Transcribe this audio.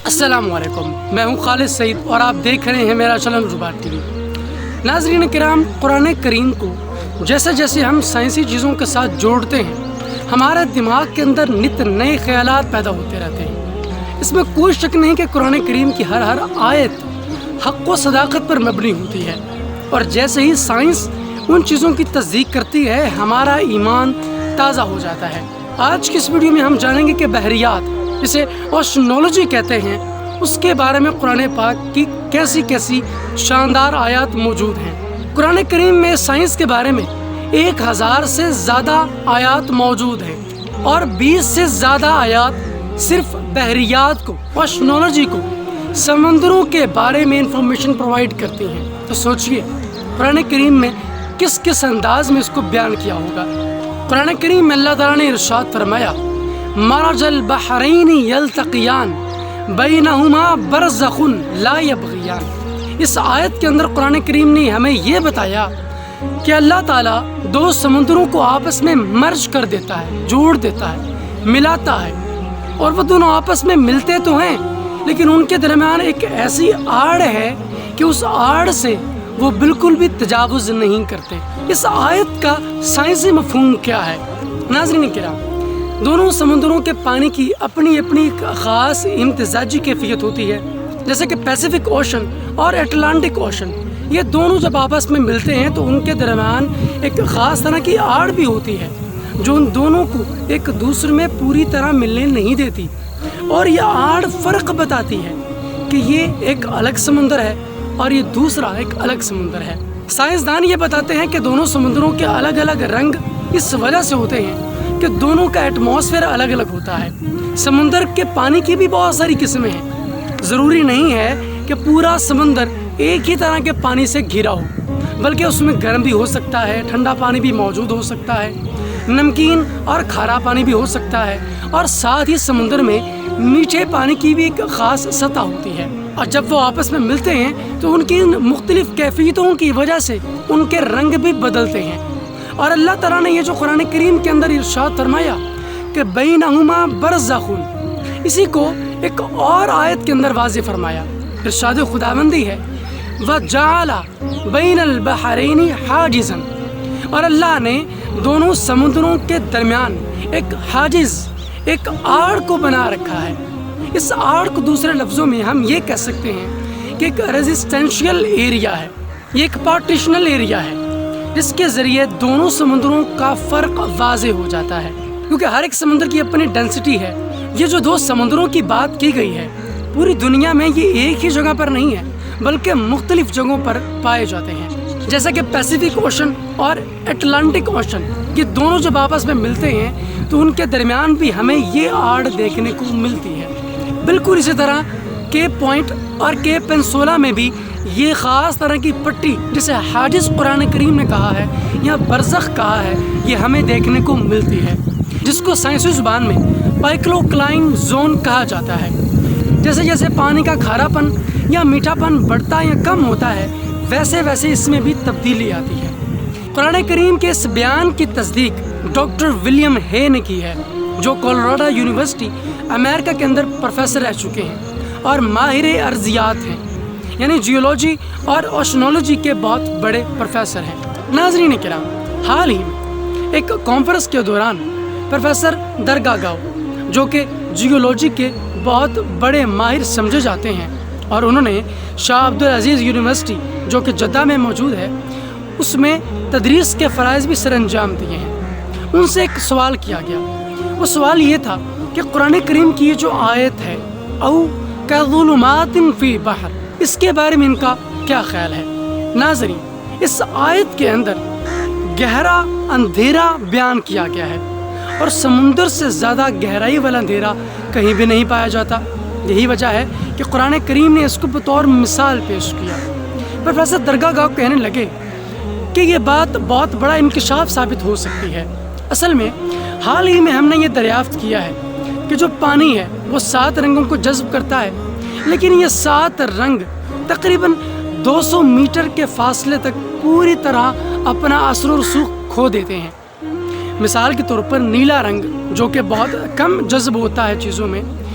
السلام علیکم، میں ہوں خالد سعید اور آپ دیکھ رہے ہیں میرا چینل زبان ٹی وی۔ ناظرین کرام، قرآن کریم کو جیسے جیسے ہم سائنسی چیزوں کے ساتھ جوڑتے ہیں، ہمارے دماغ کے اندر نت نئے خیالات پیدا ہوتے رہتے ہیں۔ اس میں کوئی شک نہیں کہ قرآن کریم کی ہر آیت حق و صداقت پر مبنی ہوتی ہے، اور جیسے ہی سائنس ان چیزوں کی تصدیق کرتی ہے، ہمارا ایمان تازہ ہو جاتا ہے۔ آج کی اس ویڈیو میں ہم جانیں گے کہ بحریات، جسے اوشنولوجی کہتے ہیں، اس کے بارے میں قرآن پاک کی کیسی کیسی شاندار آیات موجود ہیں۔ قرآن کریم میں سائنس کے بارے میں 1000 سے زیادہ آیات موجود ہیں، اور 20 سے زیادہ آیات صرف بحریات کو، اوشنولوجی کو، سمندروں کے بارے میں انفارمیشن پرووائڈ کرتی ہیں۔ تو سوچئے قرآن کریم میں کس کس انداز میں اس کو بیان کیا ہوگا۔ قرآن کریم میں اللہ تعالیٰ نے ارشاد فرمایا، مرج البحرین یلتقیان بینہما برزخ لا یبغیان۔ اس آیت کے اندر قرآن کریم نے ہمیں یہ بتایا کہ اللہ تعالیٰ دو سمندروں کو آپس میں مرج کر دیتا ہے، جوڑ دیتا ہے، ملاتا ہے، اور وہ دونوں آپس میں ملتے تو ہیں، لیکن ان کے درمیان ایک ایسی آڑ ہے کہ اس آڑ سے وہ بالکل بھی تجاوز نہیں کرتے۔ اس آیت کا سائنسی مفہوم کیا ہے؟ ناظرین کرام، دونوں سمندروں کے پانی کی اپنی اپنی ایک خاص امتزاجی کیفیت ہوتی ہے، جیسے کہ پیسیفک اوشن اور اٹلانٹک اوشن۔ یہ دونوں جب آپس میں ملتے ہیں تو ان کے درمیان ایک خاص طرح کی آڑ بھی ہوتی ہے، جو ان دونوں کو ایک دوسرے میں پوری طرح ملنے نہیں دیتی، اور یہ آڑ فرق بتاتی ہے کہ یہ ایک الگ سمندر ہے اور یہ دوسرا ایک الگ سمندر ہے۔ سائنسدان یہ بتاتے ہیں کہ دونوں سمندروں کے الگ الگ رنگ اس وجہ سے ہوتے ہیں کہ دونوں کا ایٹماسفیئر الگ الگ ہوتا ہے۔ سمندر کے پانی کی بھی بہت ساری قسمیں ہیں۔ ضروری نہیں ہے کہ پورا سمندر ایک ہی طرح کے پانی سے گھرا ہو، بلکہ اس میں گرم بھی ہو سکتا ہے، ٹھنڈا پانی بھی موجود ہو سکتا ہے، نمکین اور کھارا پانی بھی ہو سکتا ہے، اور ساتھ ہی سمندر میں میٹھے پانی کی بھی ایک خاص سطح ہوتی ہے۔ اور جب وہ آپس میں ملتے ہیں تو ان کی مختلف کیفیتوں کی وجہ سے ان کے رنگ بھی بدلتے ہیں۔ اور اللہ تعالیٰ نے یہ جو قرآن کریم کے اندر ارشاد فرمایا کہ بینہما برزخ، اسی کو ایک اور آیت کے اندر واضح فرمایا۔ ارشاد خداوندی ہے، وَجَعَلَ بَيْنَ الْبَحْرَيْنِ حَاجِزًا، اور اللہ نے دونوں سمندروں کے درمیان ایک حاجز، ایک آڑ کو بنا رکھا ہے۔ اس آڑ کو دوسرے لفظوں میں ہم یہ کہہ سکتے ہیں کہ ایک ریزسٹینشیل ایریا ہے، یہ ایک پارٹیشنل ایریا ہے، جس کے ذریعے دونوں سمندروں کا فرق واضح ہو جاتا ہے، کیونکہ ہر ایک سمندر کی اپنی ڈینسٹی ہے۔ یہ جو دو سمندروں کی بات کی گئی ہے، پوری دنیا میں یہ ایک ہی جگہ پر نہیں ہے، بلکہ مختلف جگہوں پر پائے جاتے ہیں، جیسا کہ پیسیفک اوشن اور اٹلانٹک اوشن۔ یہ دونوں جب آپس میں ملتے ہیں تو ان کے درمیان بھی ہمیں یہ آڑ دیکھنے کو ملتی ہے۔ بالکل اسی طرح کیپ پوائنٹ اور کیپ پینسولا میں بھی یہ خاص طرح کی پٹی، جسے حاجز قرآن کریم نے کہا ہے یا برزخ کہا ہے، یہ ہمیں دیکھنے کو ملتی ہے، جس کو سائنسی زبان میں پائکلوکلائن زون کہا جاتا ہے۔ جیسے جیسے پانی کا کھارا پن یا میٹھا پن بڑھتا یا کم ہوتا ہے، ویسے ویسے اس میں بھی تبدیلی آتی ہے۔ قرآن کریم کے اس بیان کی تصدیق ڈاکٹر ولیم ہے نے کی ہے، جو کولوراڈو یونیورسٹی امریکہ کے اندر پروفیسر رہ چکے ہیں اور ماہر ارضیات ہیں، یعنی جیولوجی اور اوشنولوجی کے بہت بڑے پروفیسر ہیں۔ ناظرین کرام، حال ہی میں ایک کانفرنس کے دوران پروفیسر درگاگاؤ، جو کہ جیولوجی کے بہت بڑے ماہر سمجھے جاتے ہیں، اور انہوں نے شاہ عبدالعزیز یونیورسٹی جو کہ جدہ میں موجود ہے، اس میں تدریس کے فرائض بھی سر انجام دیے ہیں۔ ان سے ایک سوال کیا گیا، وہ سوال یہ تھا کہ قرآن کریم کی یہ جو آیت ہے، او کظلمات فی بحر، اس کے بارے میں ان کا کیا خیال ہے؟ ناظرین، اس آیت کے اندر گہرا اندھیرا بیان کیا گیا ہے، اور سمندر سے زیادہ گہرائی والا اندھیرا کہیں بھی نہیں پایا جاتا۔ یہی وجہ ہے کہ قرآن کریم نے اس کو بطور مثال پیش کیا۔ پروفیسر درگاگاؤ کہنے لگے کہ یہ بات بہت بڑا انکشاف ثابت ہو سکتی ہے۔ اصل میں حال ہی میں ہم نے یہ دریافت کیا ہے کہ جو پانی ہے وہ 7 رنگوں کو جذب کرتا ہے، لیکن یہ 7 رنگ تقریباً 200 میٹر کے فاصلے تک پوری طرح اپنا اثر و رسوخ کھو دیتے ہیں۔ مثال کے طور پر نیلا رنگ، جو کہ بہت کم جذب ہوتا ہے چیزوں میں،